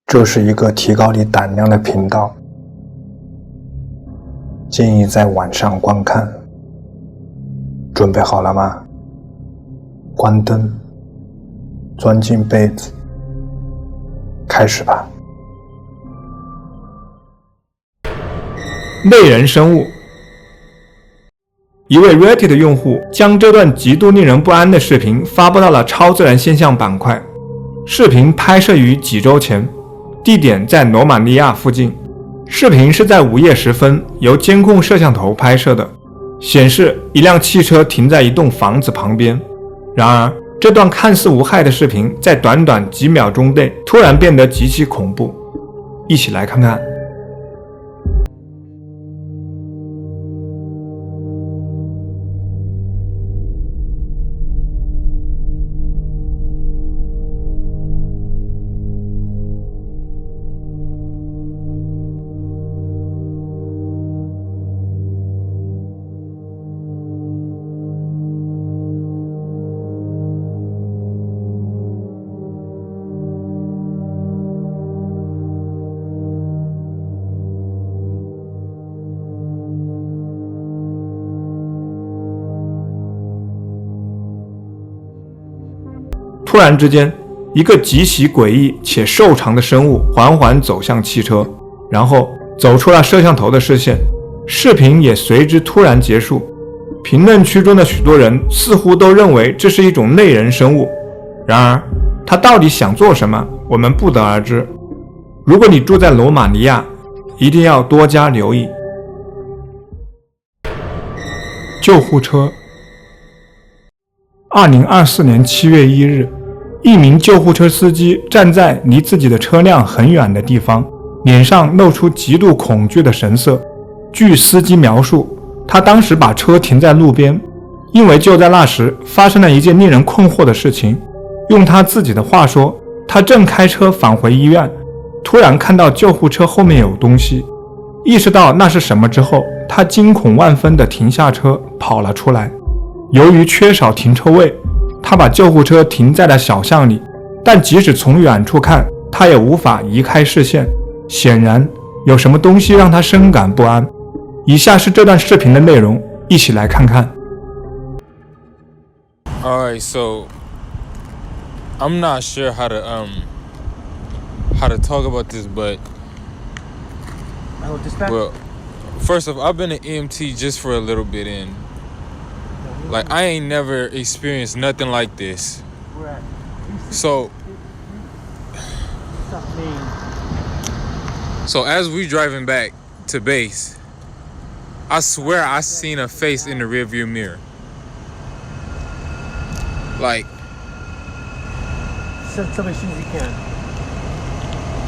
这是一个提高你胆量的频道，建议在晚上观看。准备好了吗？关灯，钻进被子，开始吧。类人生物。一位 Reddit 的用户将这段极度令人不安的视频发布到了超自然现象板块。视频拍摄于几周前，地点在罗马尼亚附近。视频是在午夜时分由监控摄像头拍摄的，显示一辆汽车停在一栋房子旁边。然而，这段看似无害的视频在短短几秒钟内突然变得极其恐怖。一起来看看。突然之间，一个极其诡异且瘦长的生物缓缓走向汽车，然后走出了摄像头的视线，视频也随之突然结束。评论区中的许多人似乎都认为这是一种类人生物，然而他到底想做什么，我们不得而知。如果你住在罗马尼亚，一定要多加留意。救护车。2024年7月1日，一名救护车司机站在离自己的车辆很远的地方，脸上露出极度恐惧的神色。据司机描述，他当时把车停在路边，因为就在那时发生了一件令人困惑的事情。用他自己的话说，他正开车返回医院，突然看到救护车后面有东西，意识到那是什么之后，他惊恐万分地停下车跑了出来。由于缺少停车位，他把救护车停在了小巷里，但即使从远处看，他也无法移开视线。显然，有什么东西让他深感不安。以下是这段视频的内容，一起来看看。 Alright, so I'm not sure how to talk about this, but well, first off, I've been an EMT just for a little bit, and like I ain't never experienced nothing like this. So as we driving back to base, I swear I seen a face in the rearview mirror. Like, tell me as soon as you can.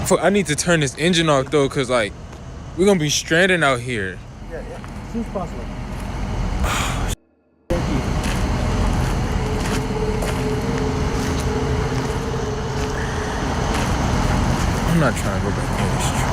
Fuck, I need to turn this engine off though, cause like we're gonna be stranded out here. Yeah, as soon as possible. Thank you. I'm not trying to go back in this truck.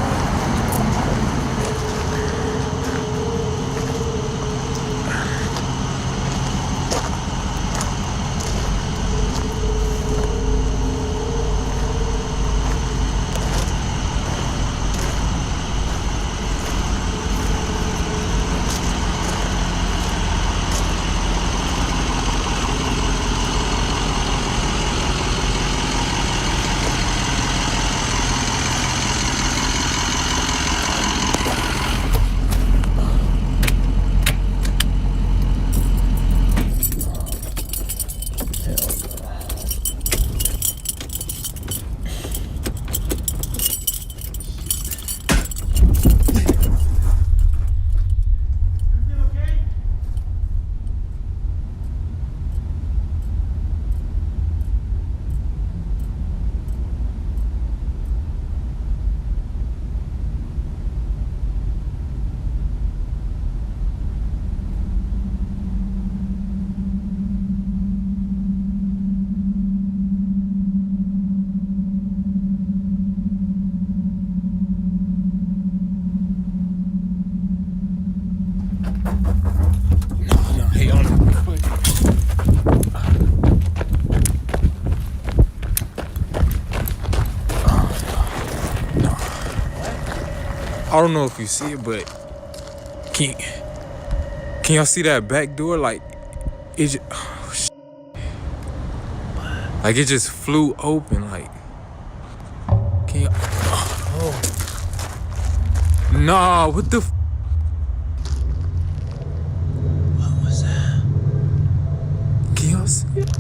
I don't know if you see it, but can y'all see that back door? Like it just, oh, shit. Like it just flew open. Like can y'all? Oh. Nah, what the? What was that? Can y'all see it?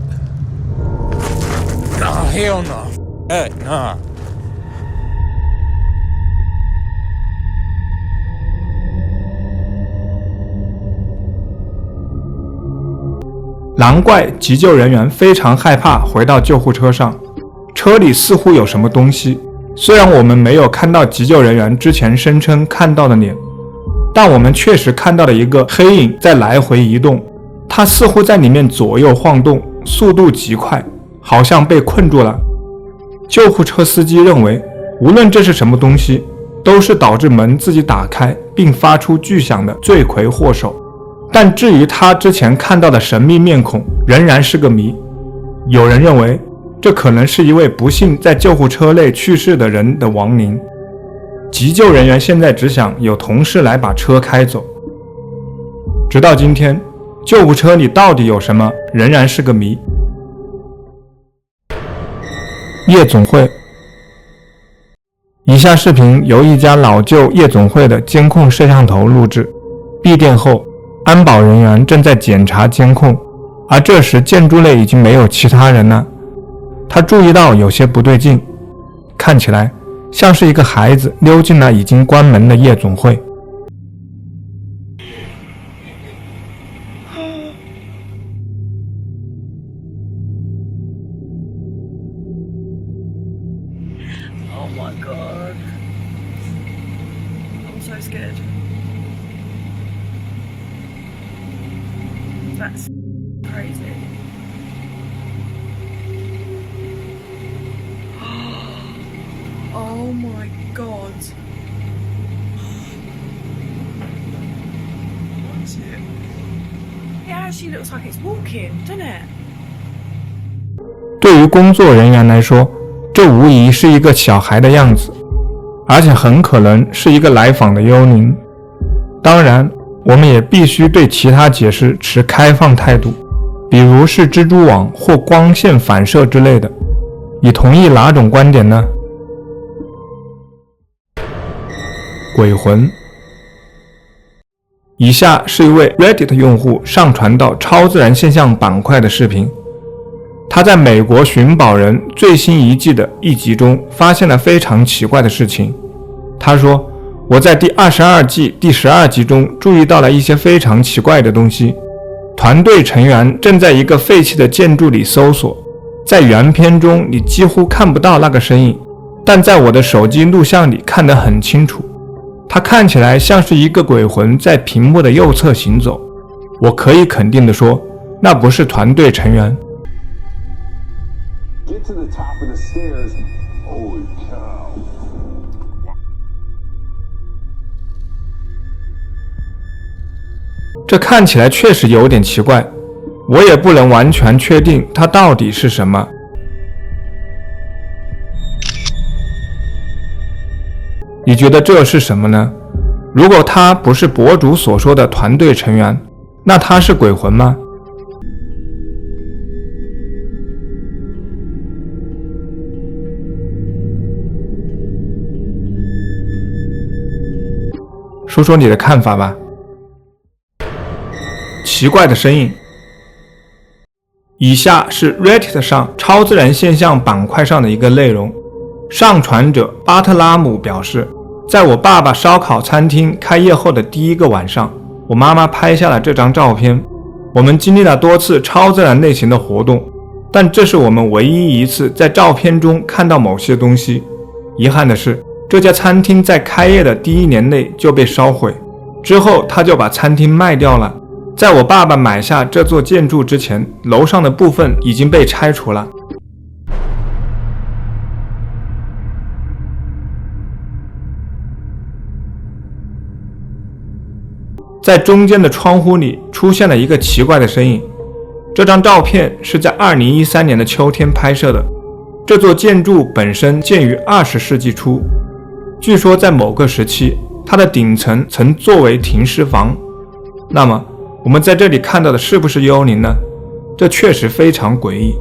Nah, hell no. Nah. 难怪急救人员非常害怕回到救护车上，车里似乎有什么东西。虽然我们没有看到急救人员之前声称看到的脸，但我们确实看到了一个黑影在来回移动，它似乎在里面左右晃动，速度极快，好像被困住了。救护车司机认为，无论这是什么东西，都是导致门自己打开并发出巨响的罪魁祸首。但至于他之前看到的神秘面孔，仍然是个谜。有人认为，这可能是一位不幸在救护车内去世的人的亡灵。急救人员现在只想有同事来把车开走。直到今天，救护车里到底有什么，仍然是个谜。夜总会。以下视频由一家老旧夜总会的监控摄像头录制。闭店后，安保人员正在检查监控，而这时建筑内已经没有其他人了。他注意到有些不对劲，看起来像是一个孩子溜进了已经关门的夜总会。Oh my god. I'm so scared. That's crazy. Oh my god. What's it? It actually looks like it's walking, doesn't it? 对于工作人员来说，这无疑是一个小孩的样子，而且很可能是一个来访的幽灵。当然，我们也必须对其他解释持开放态度，比如是蜘蛛网或光线反射之类的。你同意哪种观点呢？鬼魂。以下是一位 Reddit 用户上传到超自然现象板块的视频。他在美国寻宝人最新一季的一集中发现了非常奇怪的事情。他说，我在第22季第12集中注意到了一些非常奇怪的东西。团队成员正在一个废弃的建筑里搜索，在原片中你几乎看不到那个身影，但在我的手机录像里看得很清楚。它看起来像是一个鬼魂在屏幕的右侧行走。我可以肯定地说，那不是团队成员。Get to the top of the stairs. Holy cow. 这看起来确实有点奇怪，我也不能完全确定它到底是什么。你觉得这是什么呢？如果他不是博主所说的团队成员，那他是鬼魂吗？说说你的看法吧。奇怪的身影。以下是 Reddit 上超自然现象板块上的一个内容。上传者巴特拉姆表示，在我爸爸烧烤餐厅开业后的第一个晚上，我妈妈拍下了这张照片。我们经历了多次超自然类型的活动，但这是我们唯一一次在照片中看到某些东西。遗憾的是，这家餐厅在开业的第1年内就被烧毁，之后他就把餐厅卖掉了。在我爸爸买下这座建筑之前，楼上的部分已经被拆除了。在中间的窗户里出现了一个奇怪的身影。这张照片是在2013年的秋天拍摄的。这座建筑本身建于20世纪初，据说在某个时期，它的顶层曾作为停尸房。那么我们在这里看到的是不是幽灵呢？这确实非常诡异。